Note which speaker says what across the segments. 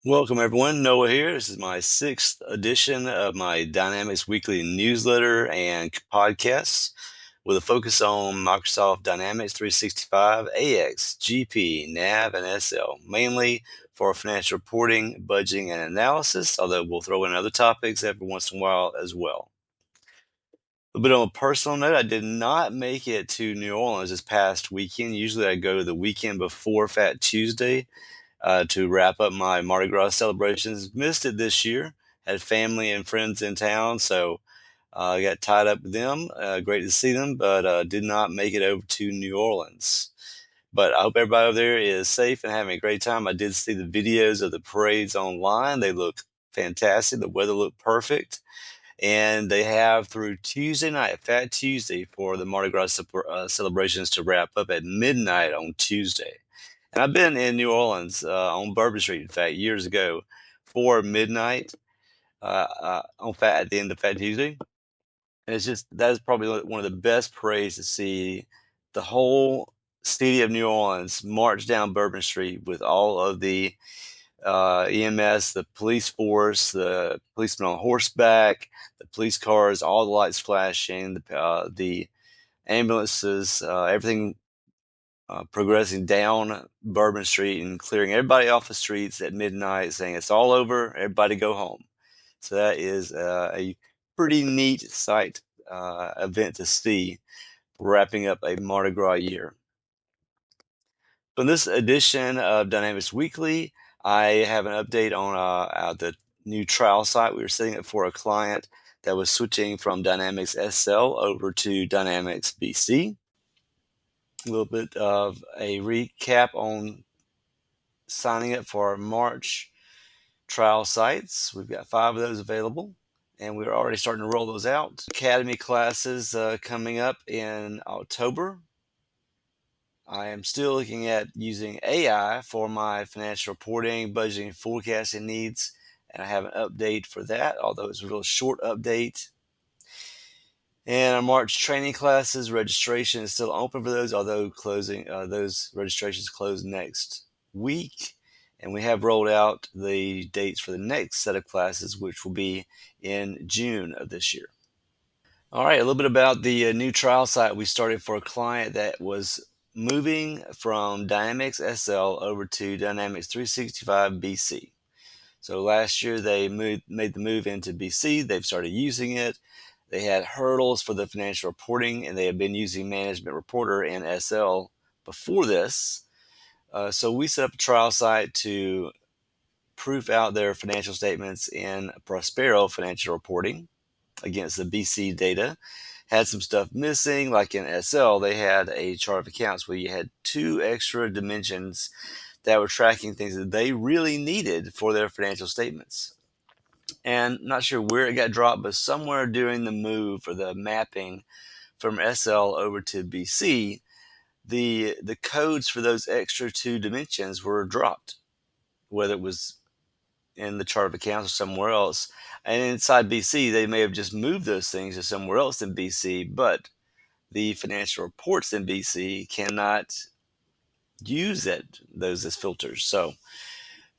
Speaker 1: Welcome, everyone. Noah here. This is my sixth edition of my Dynamics Weekly newsletter and podcasts with a focus on Microsoft Dynamics 365, AX, GP, NAV, and SL, mainly for financial reporting, budgeting, and analysis, although we'll throw in other topics every once in a while as well. A bit on a personal note, I did not make it to New Orleans this past weekend. Usually I go the weekend before Fat Tuesday to wrap up my Mardi Gras celebrations. Missed it this year. Had family and friends in town, so I got tied up with them. Great to see them, but did not make it over to New Orleans. But I hope everybody over there is safe and having a great time. I did see the videos of the parades online. They look fantastic. The weather looked perfect. And they have through Tuesday night, Fat Tuesday, for the Mardi Gras celebrations to wrap up at midnight on Tuesday. And I've been in New Orleans on Bourbon Street, in fact, years ago for midnight at the end of Fat Tuesday. And it's just that is probably one of the best parades to see the whole city of New Orleans march down Bourbon Street with all of the EMS, the police force, the policemen on horseback, the police cars, all the lights flashing, the ambulances, everything progressing down Bourbon Street and clearing everybody off the streets at midnight, saying it's all over, everybody go home. So that is a pretty neat sight event to see, wrapping up a Mardi Gras year. So in this edition of Dynamics Weekly, I have an update on the new trial site we were setting up for a client that was switching from Dynamics SL over to Dynamics BC. A little bit of a recap on signing up for our March trial sites. We've got 5 of those available, and we're already starting to roll those out. Academy classes coming up in October. I am still looking at using AI for my financial reporting, budgeting, forecasting needs, and I have an update for that, although it's a real short update. And our March training classes registration is still open for those, although those registrations close next week. And we have rolled out the dates for the next set of classes, which will be in June of this year. All right, a little bit about the new trial site we started for a client that was moving from Dynamics SL over to Dynamics 365 BC. So last year they made the move into BC. They've started using it. They had hurdles for the financial reporting, and they had been using Management Reporter and SL before this. So we set up a trial site to proof out their financial statements in Prospero Financial Reporting against the BC data. Had some stuff missing, like in SL, they had a chart of accounts where you had 2 extra dimensions that were tracking things that they really needed for their financial statements. And not sure where it got dropped, but somewhere during the move or the mapping from SL over to BC, the codes for those extra 2 dimensions were dropped, whether it was in the chart of accounts or somewhere else. And inside BC, they may have just moved those things to somewhere else in BC, but the financial reports in BC cannot use those as filters. So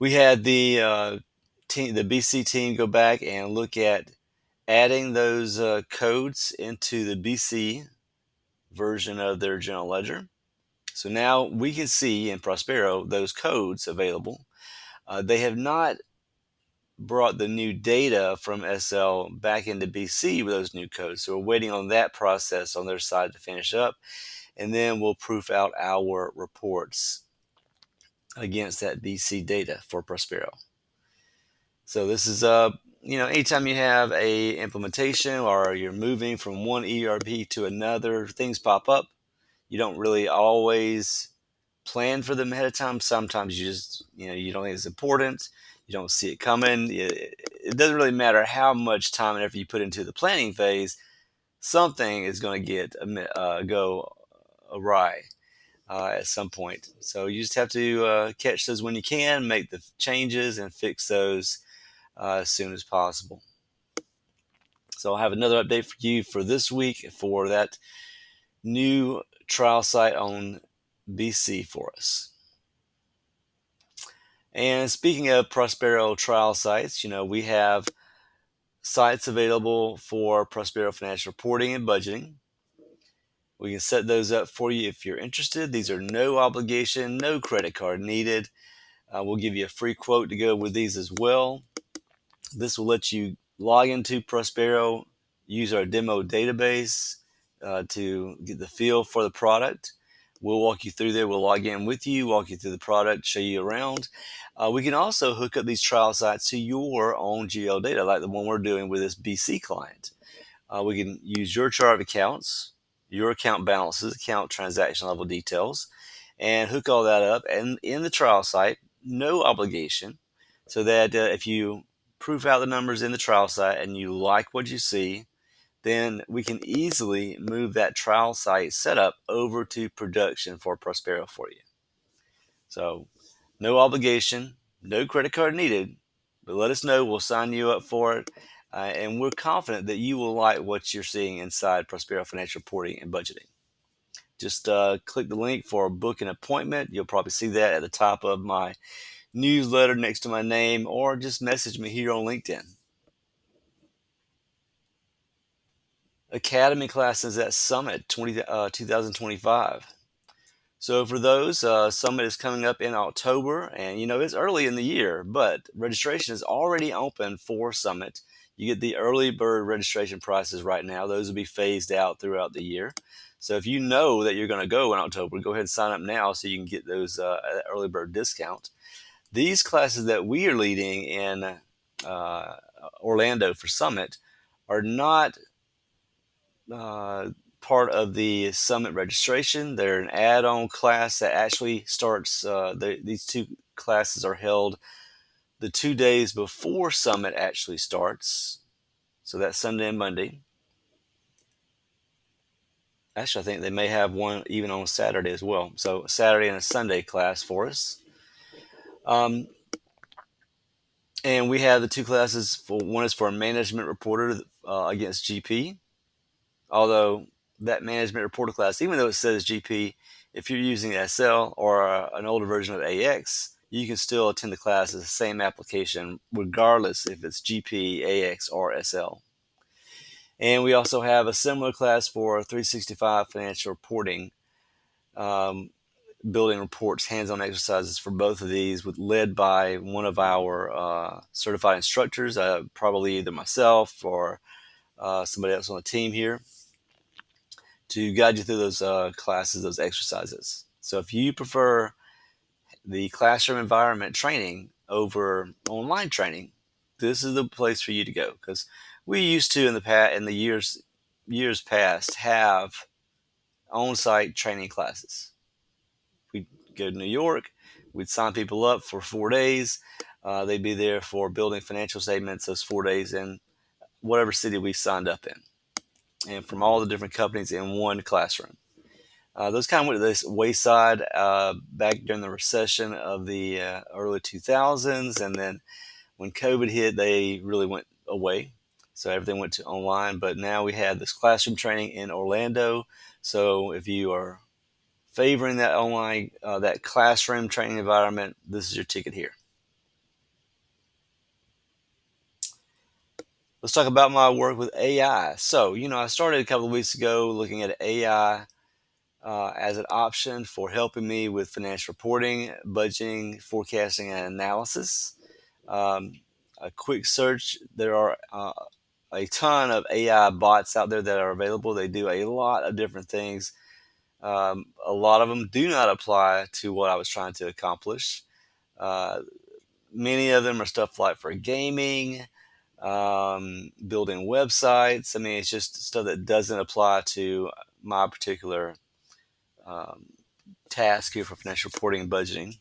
Speaker 1: we had the the BC team go back and look at adding those codes into the BC version of their general ledger. So now we can see in Prospero those codes available. They have not brought the new data from SL back into BC with those new codes. So we're waiting on that process on their side to finish up, and then we'll proof out our reports against that BC data for Prospero. So this is anytime you have a implementation or you're moving from one ERP to another, things pop up. You don't really always plan for them ahead of time. Sometimes you just, you don't think it's important. You don't see it coming. It doesn't really matter how much time and effort you put into the planning phase. Something is going to go awry at some point. So you just have to catch those when you can, make the changes, and fix those as soon as possible. So I'll have another update for you for this week for that new trial site on BC for us. And speaking of Prospero trial sites, we have sites available for Prospero Financial Reporting and Budgeting. We can set those up for you if you're interested. These are no obligation, no credit card needed. We'll give you a free quote to go with these as well. This will let you log into Prospero, use our demo database to get the feel for the product. We'll walk you through there. We'll log in with you, walk you through the product, show you around. We can also hook up these trial sites to your own GL data, like the one we're doing with this BC client. We can use your chart of accounts, your account balances, account transaction level details, and hook all that up. And in the trial site, no obligation, so that if you proof out the numbers in the trial site and you like what you see, then we can easily move that trial site setup over to production for Prospero for you. So no obligation, no credit card needed, but let us know. We'll sign you up for it. And we're confident that you will like what you're seeing inside Prospero Financial Reporting and Budgeting. Just click the link for book an appointment. You'll probably see that at the top of my newsletter next to my name, or just message me here on LinkedIn. Academy classes at Summit 2025. So for those, Summit is coming up in October, and it's early in the year, but registration is already open for Summit. You get the early bird registration prices right now. Those will be phased out throughout the year. So if you know that you're going to go in October, go ahead and sign up now so you can get those early bird discount. These classes that we are leading in Orlando for Summit are not uh, part of the Summit registration. They're an add-on class that actually starts. These two classes are held the 2 days before Summit actually starts. So that's Sunday and Monday. Actually, I think they may have one even on Saturday as well. So Saturday and a Sunday class for us. And we have the two classes. One is for a management reporter against GP. Although that management reporter class, even though it says GP, if you're using SL or an older version of AX, you can still attend the class as the same application, regardless if it's GP, AX, or SL. And we also have a similar class for 365 Financial Reporting, um, building reports, hands-on exercises for both of these, led by one of our certified instructors, probably either myself or somebody else on the team here, to guide you through those classes, those exercises. So if you prefer the classroom environment training over online training, this is the place for you to go, because we used to in the years past have on-site training classes. We'd go to New York, we'd sign people up for 4 days. They'd be there for building financial statements those 4 days in whatever city we signed up in, and from all the different companies in one classroom. Those kind of went to this wayside back during the recession of the early 2000s. And then when COVID hit, they really went away. So everything went to online. But now we have this classroom training in Orlando. So if you are favoring that online, that classroom training environment, this is your ticket here. Let's talk about my work with AI. So, I started a couple of weeks ago looking at AI as an option for helping me with financial reporting, budgeting, forecasting, and analysis. Um, a quick search, there are a ton of AI bots out there that are available. They do a lot of different things. A lot of them do not apply to what I was trying to accomplish. Uh, Many of them are stuff like for gaming, building websites. I mean, it's just stuff that doesn't apply to my particular um, task here for financial reporting and budgeting.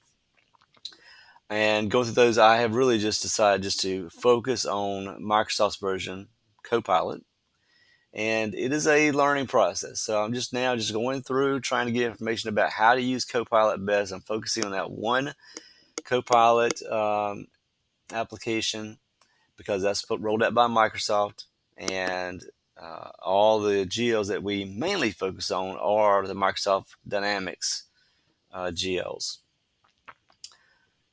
Speaker 1: And going through those, I have really just decided just to focus on Microsoft's version, Copilot. And it is a learning process. So I'm just now just going through trying to get information about how to use Copilot best. I'm focusing on that one Copilot application, because that's rolled out by Microsoft. And all the GLs that we mainly focus on are the Microsoft Dynamics GLs.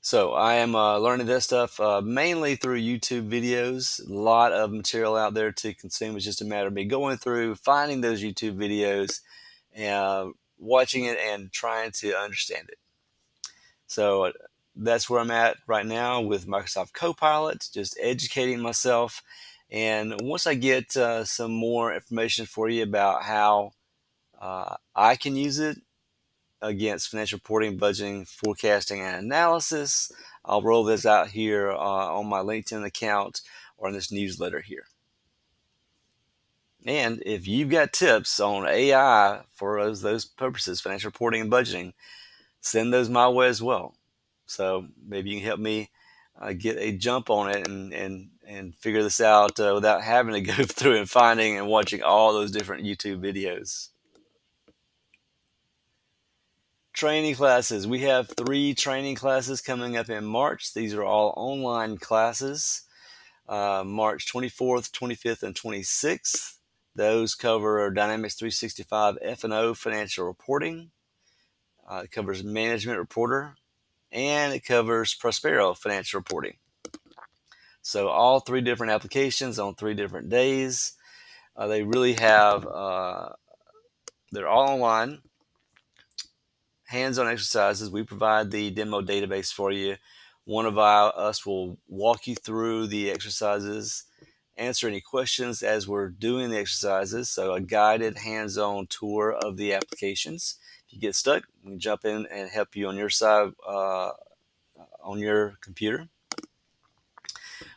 Speaker 1: So I am learning this stuff mainly through YouTube videos. A lot of material out there to consume. It's just a matter of me going through, finding those YouTube videos, and watching it and trying to understand it. So that's where I'm at right now with Microsoft Copilot, just educating myself. And once I get some more information for you about how I can use it against financial reporting, budgeting, forecasting, and analysis, I'll roll this out here on my LinkedIn account or in this newsletter here. And if you've got tips on AI for those purposes, financial reporting and budgeting, send those my way as well. So maybe you can help me get a jump on it and figure this out without having to go through and finding and watching all those different YouTube videos. Training classes. We have 3 training classes coming up in March. These are all online classes. March 24th, 25th, and 26th. Those cover Dynamics 365 F&O Financial Reporting. It covers Management Reporter, and it covers Prospero Financial Reporting. So all 3 different applications on 3 different days. They really have, they're all online, hands-on exercises. We provide the demo database for you. One of us will walk you through the exercises, answer any questions as we're doing the exercises. So a guided hands-on tour of the applications. If you get stuck, we can jump in and help you on your side on your computer.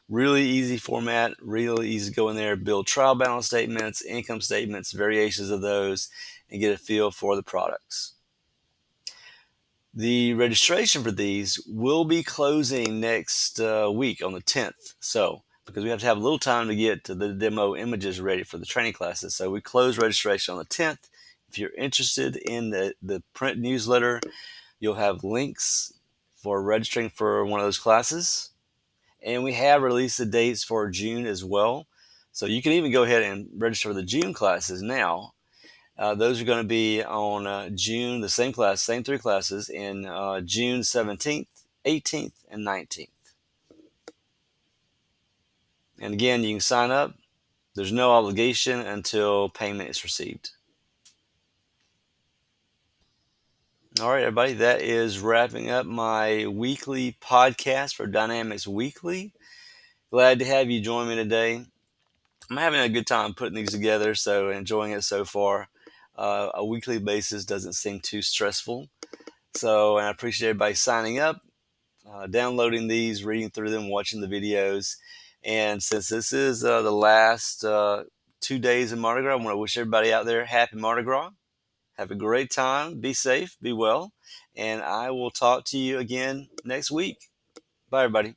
Speaker 1: Really easy format, really easy to go in there, build trial balance statements, income statements, variations of those, and get a feel for the products. The registration for these will be closing next week on the 10th. So, because we have to have a little time to get to the demo images ready for the training classes. So we close registration on the 10th. If you're interested in the print newsletter, you'll have links for registering for one of those classes. And we have released the dates for June as well. So you can even go ahead and register for the June classes now. Those are going to be on June, the same class, same 3 classes in June 17th, 18th, and 19th. And again, you can sign up. There's no obligation until payment is received. All right, everybody, that is wrapping up my weekly podcast for Dynamics Weekly. Glad to have you join me today. I'm having a good time putting these together, so enjoying it so far. A weekly basis doesn't seem too stressful. So, and I appreciate everybody signing up, downloading these, reading through them, watching the videos. And since this is the last 2 days of Mardi Gras, I want to wish everybody out there happy Mardi Gras. Have a great time. Be safe. Be well. And I will talk to you again next week. Bye, everybody.